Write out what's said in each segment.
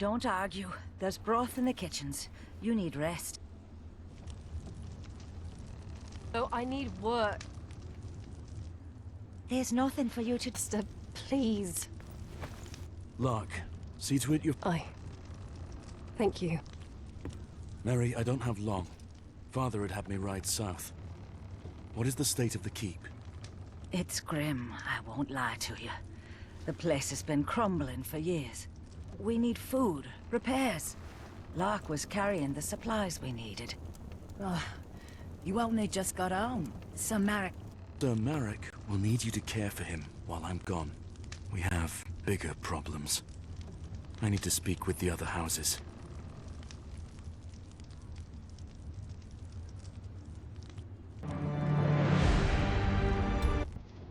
don't argue. There's broth in the kitchens. You need rest. Oh, I need work. There's nothing for you to... Stop, please. Lark, see to it you... Thank you. Mary, I don't have long. Father had had me ride south. What is the state of the keep? It's grim, I won't lie to you. The place has been crumbling for years. We need food, repairs. Lark was carrying the supplies we needed. You only just got home. Sir Marek... Sir Marek will need you to care for him while I'm gone. We have bigger problems. I need to speak with the other houses.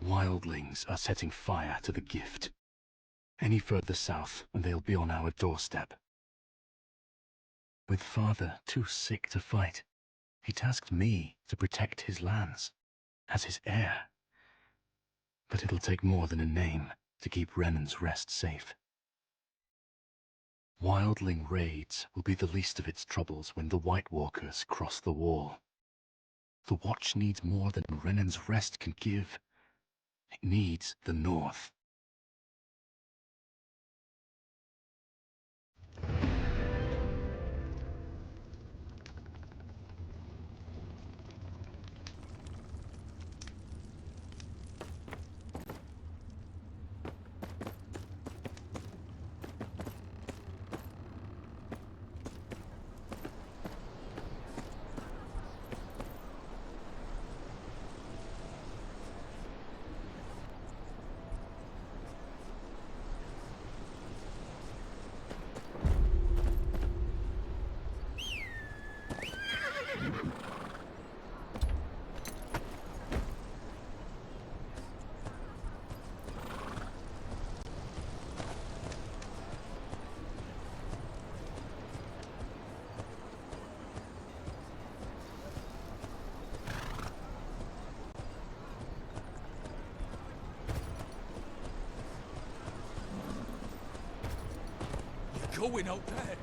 Wildlings are setting fire to the gift. Any further south, and they'll be on our doorstep. With Father too sick to fight, he tasked me to protect his lands, as his heir. But it'll take more than a name to keep Renan's Rest safe. Wildling raids will be the least of its troubles when the White Walkers cross the wall. The Watch needs more than Renan's Rest can give. It needs the North. Going out there.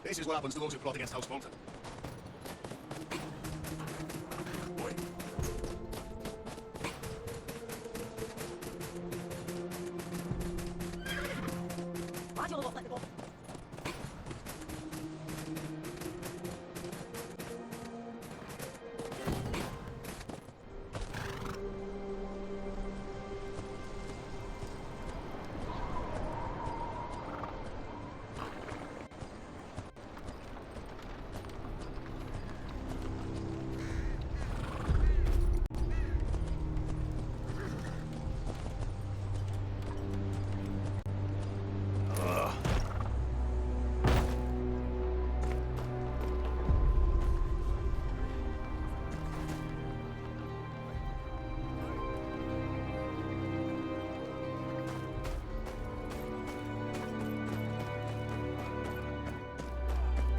This is what happens to those who plot against House Mountain.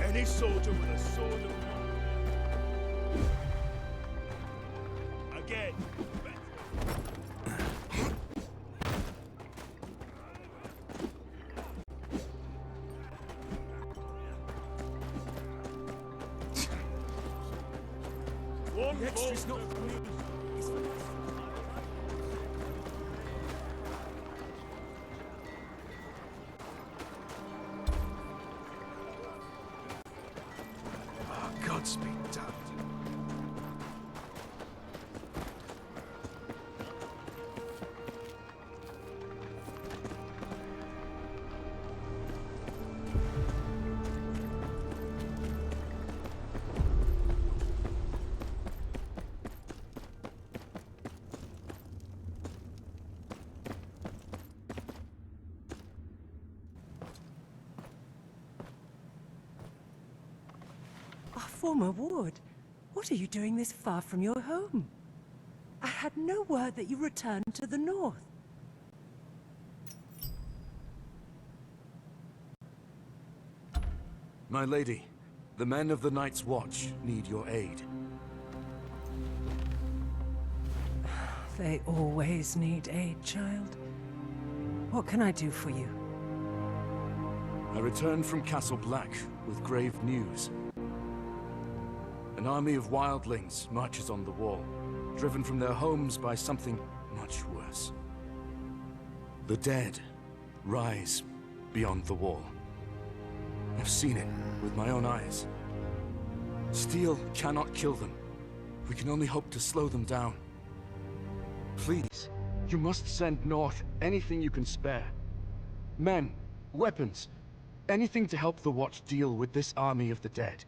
Any soldier with a sword of war. Again. One extra's not for me. Godspeed, damned. Our former ward. What are you doing this far from your home? I had no word that you returned to the north. My lady, the men of the Night's Watch need your aid. They always need aid, child. What can I do for you? I returned from Castle Black with grave news. An army of wildlings marches on the wall, driven from their homes by something much worse. The dead rise beyond the wall. I've seen it with my own eyes. Steel cannot kill them. We can only hope to slow them down. Please, you must send north anything you can spare. Men, weapons, anything to help the Watch deal with this army of the dead.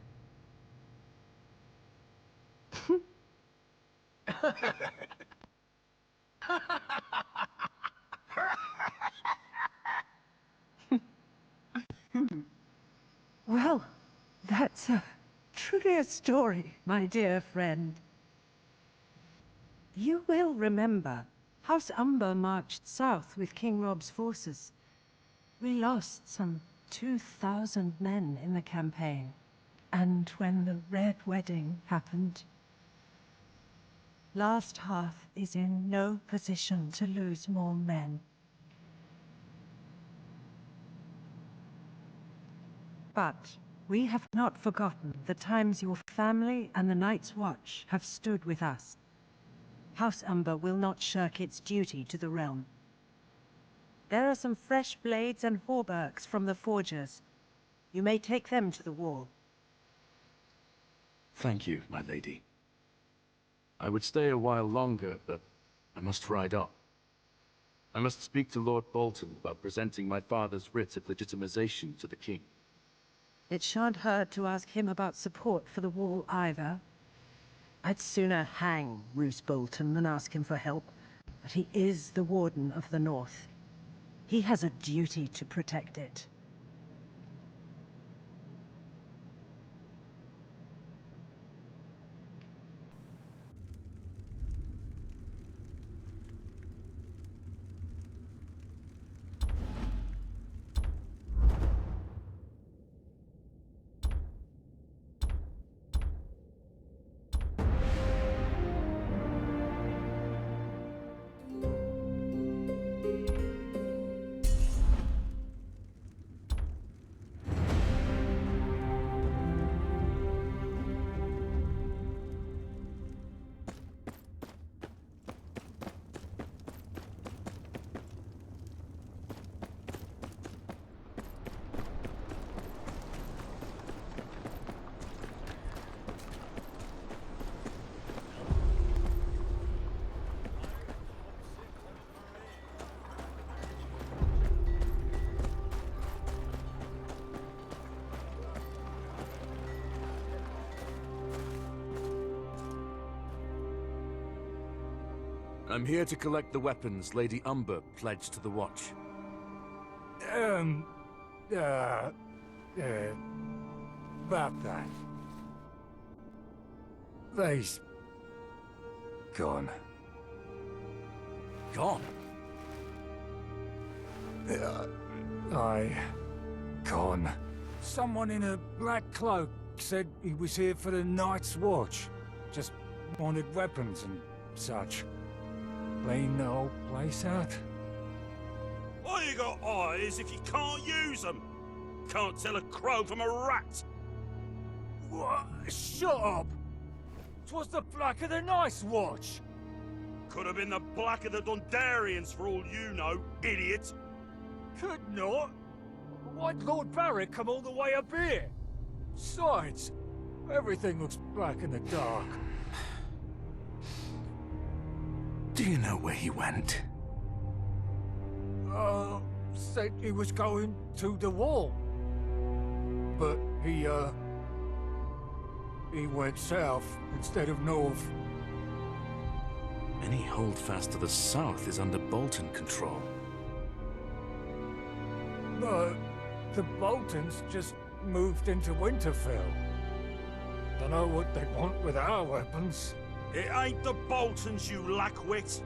Well, that's truly a story, my dear friend. You will remember, House Umber marched south with King Rob's forces. We lost some 2,000 men in the campaign. And when the Red Wedding happened, Last Hearth is in no position to lose more men. But we have not forgotten the times your family and the Night's Watch have stood with us. House Umber will not shirk its duty to the realm. There are some fresh blades and hauberks from the forgers. You may take them to the wall. Thank you, my lady. I would stay a while longer, but I must ride up. I must speak to Lord Bolton about presenting my father's writ of legitimization to the king. It shan't hurt to ask him about support for the wall either. I'd sooner hang Roose Bolton than ask him for help, but he is the Warden of the North. He has a duty to protect it. I'm here to collect the weapons Lady Umber pledged to the Watch. About that. They's gone. Gone? Gone. Someone in a black cloak said he was here for the Night's Watch. Just wanted weapons and such. Clean the whole place out. Why you got eyes if you can't use them? Can't tell a crow from a rat. What? Shut up! 'Twas the Black of the Night's Watch! Could have been the Black of the Dundarians for all you know, idiot. Could not? Why'd Lord Barrett come all the way up here? Besides, everything looks black in the dark. Do you know where he went? Said he was going to the wall. But he went south instead of north. Any holdfast to the south is under Bolton control. But the Boltons just moved into Winterfell. Don't know what they want with our weapons. It ain't the Boltons, you lackwit.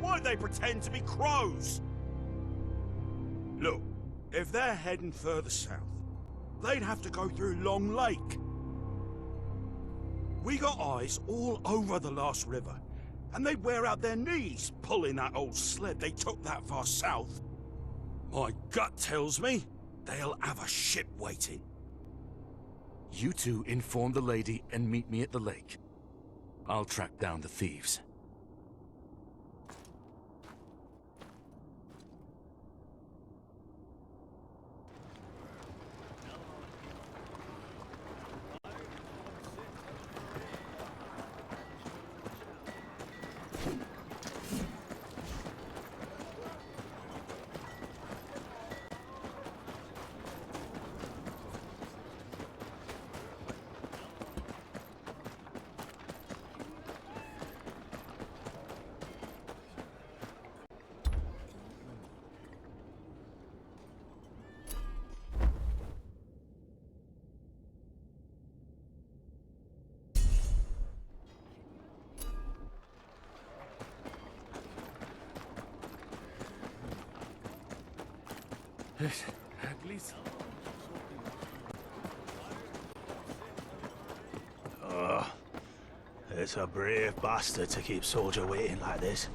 Why'd they pretend to be crows? Look, if they're heading further south, they'd have to go through Long Lake. We got eyes all over the last river, and they'd wear out their knees pulling that old sled they took that far south. My gut tells me they'll have a ship waiting. You two inform the lady and meet me at the lake. I'll track down the thieves. At least... Oh, it's a brave bastard to keep soldier waiting like this.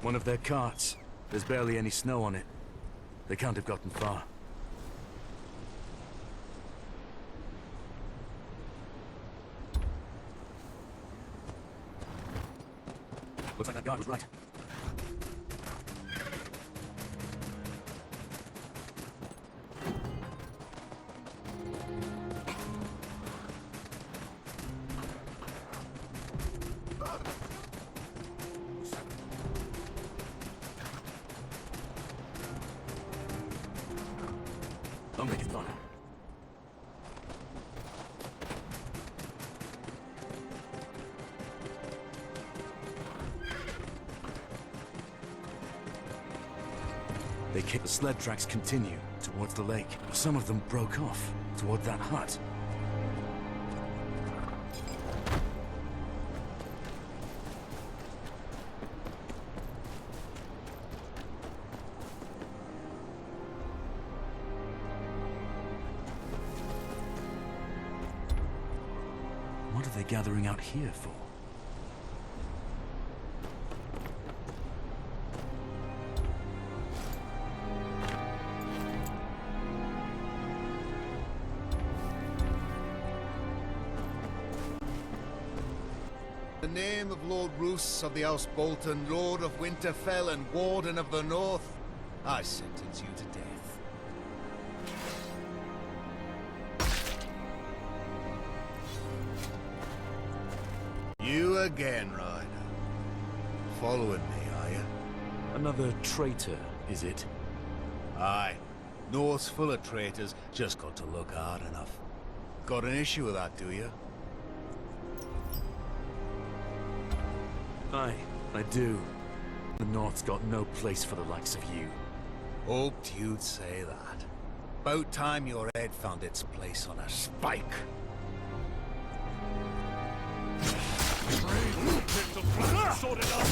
One of their carts. There's barely any snow on it. They can't have gotten far. Looks like that guard was right. Don't make it fun. They keep the sled tracks continue towards the lake. Some of them broke off toward that hut. What are they gathering out here for? In the name of Lord Roos of the House Bolton, Lord of Winterfell and Warden of the North, I sentence you to death. You again, Ryder. Following me, are you? Another traitor, is it? Aye. North's full of traitors, just got to look hard enough. Got an issue with that, do you? Aye, I do. The North's got no place for the likes of you. Hoped you'd say that. About time your head found its place on a spike. Sort it out,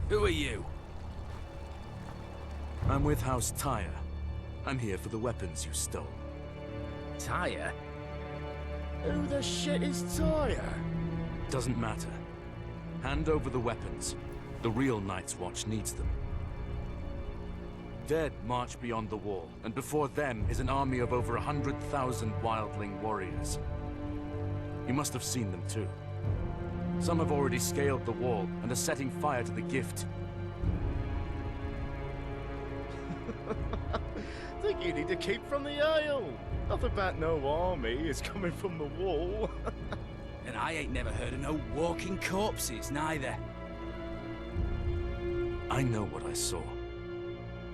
Who are you? I'm with House Tyre. I'm here for the weapons you stole. Tyre? Who the shit is Tyre? Doesn't matter. Hand over the weapons. The real Night's Watch needs them. Dead march beyond the wall, and before them is an army of over 100,000 wildling warriors. You must have seen them too. Some have already scaled the wall and are setting fire to the gift. Think you need to keep from the Isle. Nothing about no army is coming from the wall. And I ain't never heard of no walking corpses, neither. I know what I saw.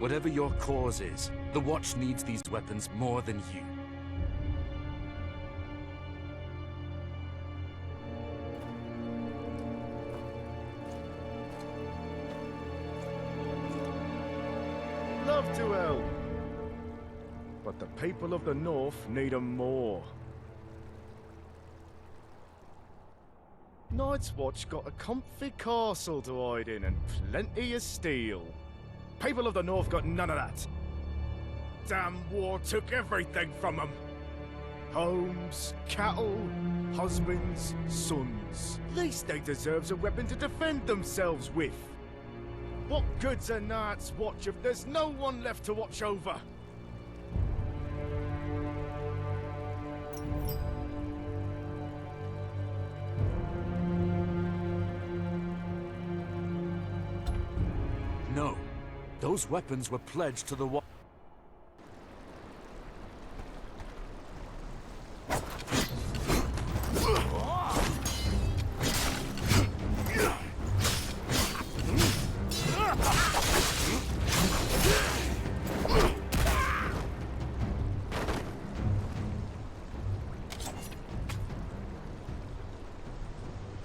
Whatever your cause is, the Watch needs these weapons more than you. Love to help. But the people of the North need 'em more. Night's Watch got a comfy castle to hide in and plenty of steel. People of the North got none of that. Damn war took everything from them. Homes, cattle, husbands, sons. Least they deserves a weapon to defend themselves with. What good's a Night's Watch if there's no one left to watch over? No. Those weapons were pledged to the Watch.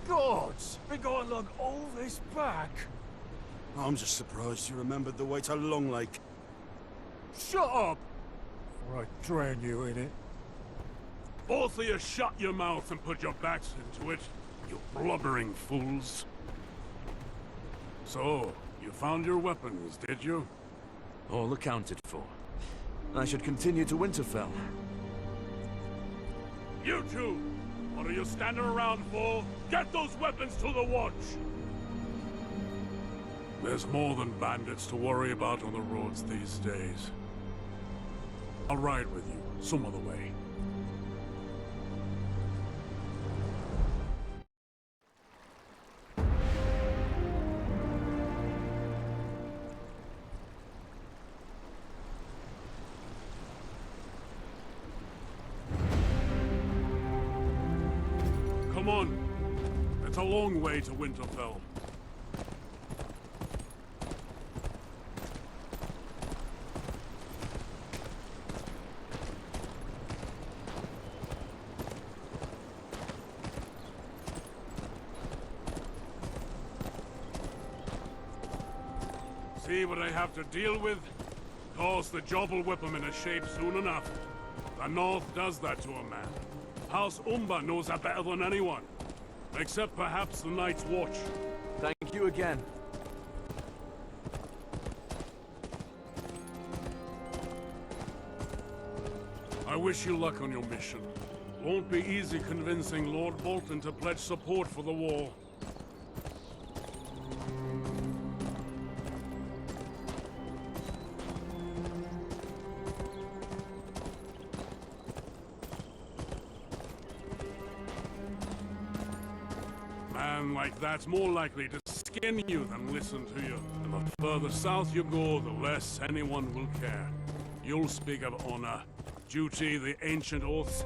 Gods! We gotta lug all this back? I'm just surprised you remembered the way to Long Lake. Shut up! Or I drown you in it. Both of you shut your mouth and put your backs into it, you blubbering fools. So, you found your weapons, did you? All accounted for. I should continue to Winterfell. You two! What are you standing around for? Get those weapons to the Watch! There's more than bandits to worry about on the roads these days. I'll ride with you, some other way. Come on. It's a long way to Winterfell. See what I have to deal with? Of course, the job will whip him into shape soon enough. The North does that to a man. House Umber knows that better than anyone. Except perhaps the Night's Watch. Thank you again. I wish you luck on your mission. Won't be easy convincing Lord Bolton to pledge support for the war. Man like that's more likely to skin you than listen to you. And the further south you go, the less anyone will care. You'll speak of honor, duty, the ancient oaths.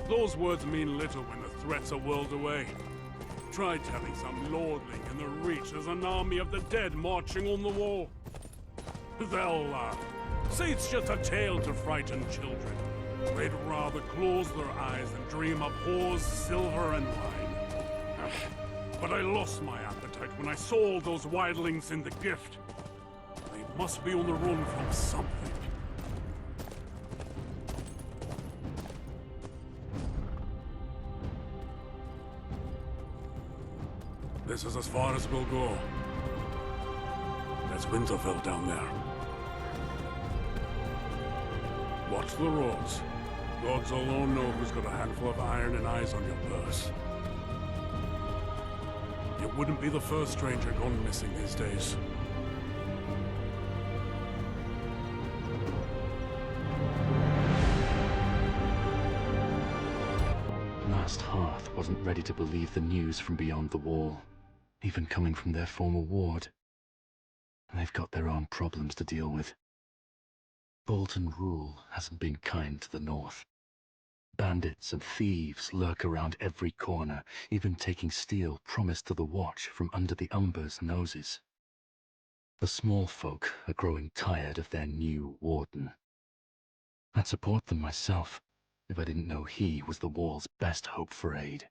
Those words mean little when the threats are whirled away. Try telling some lordling in the Reach there's an army of the dead marching on the wall. They'll laugh. Say it's just a tale to frighten children. They'd rather close their eyes than dream of whores, silver, and wine. But I lost my appetite when I saw all those wildlings in the gift. They must be on the run from something. This is as far as we'll go. That's Winterfell down there. Watch the roads. Gods alone know who's got a handful of iron and eyes on your purse. You wouldn't be the first stranger gone missing these days. Last Hearth wasn't ready to believe the news from beyond the wall, even coming from their former ward. They've got their own problems to deal with. Bolton rule hasn't been kind to the north. Bandits and thieves lurk around every corner, even taking steel promised to the Watch from under the Umber's noses. The small folk are growing tired of their new warden. I'd support them myself, if I didn't know he was the Wall's best hope for aid.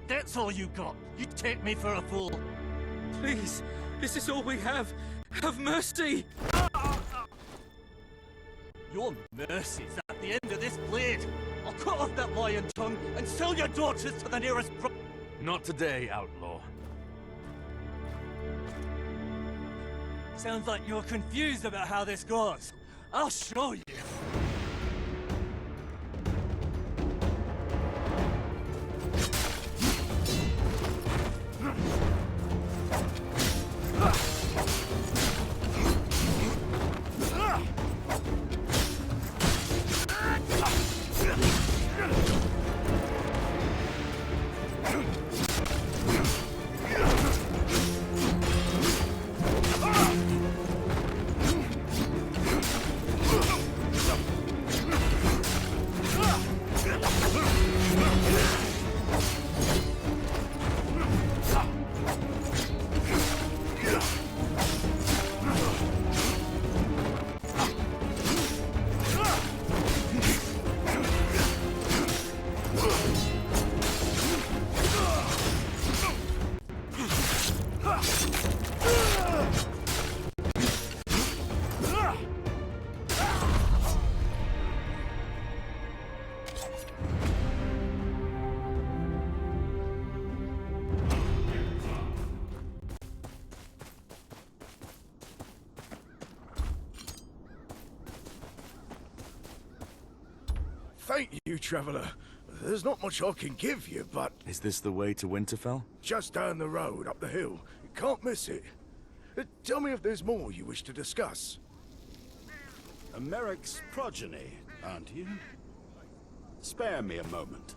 That's all you got. You take me for a fool. Please, this is all we have. Have mercy! Your mercy's at the end of this blade. I'll cut off that lion tongue and sell your daughters to the nearest Not today, outlaw. Sounds like you're confused about how this goes. I'll show you. Thank you, traveler. There's not much I can give you, but... Is this the way to Winterfell? Just down the road, up the hill. You can't miss it. Tell me if there's more you wish to discuss. A Merrick's progeny, aren't you? Spare me a moment.